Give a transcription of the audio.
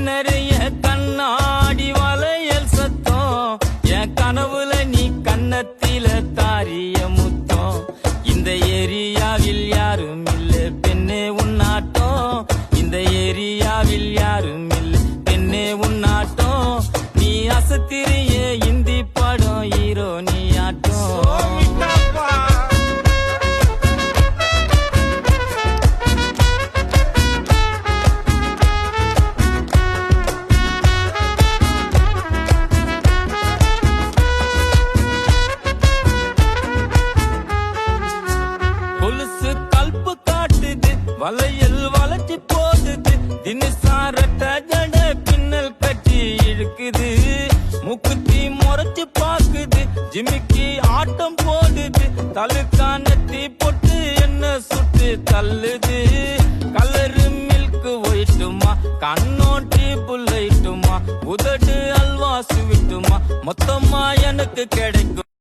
நிறைய கண்ணாடி வளையல் சத்தம், என் கனவுல நீ கன்னத்தில தாரிய முத்தம். இந்த ஏரியாவில் யாரும் இல்ல பெண்ணே உன்னாட்டம், இந்த ஏரியாவில் யாரும் இல்ல பெண்ணே உன்னாட்டம். நீ அசத்திரிய இந்தி படம் ஹீரோ நீ ஆட்டம். கொலுசு கல்பு காட்டுது, வளையல் வளைச்சு போடுது, தினசாரட்ட ஜட பின்னல் கட்டி இழுக்குது. முக்குத்தி முறைச்சு பாக்குது, ஜிமிக்கி ஆட்டம் போடுது, தலுக்கானத்தி பொட்டு என்ன சுட்டு தள்ளுது. கலரு மில்க் ஒயிட்டுமா, கண்ணோட்டி புல்லைட்டுமா, உதடு அல்வா சுவிட்டுமா, மொத்தமா எனக்கு கிடைக்கும்.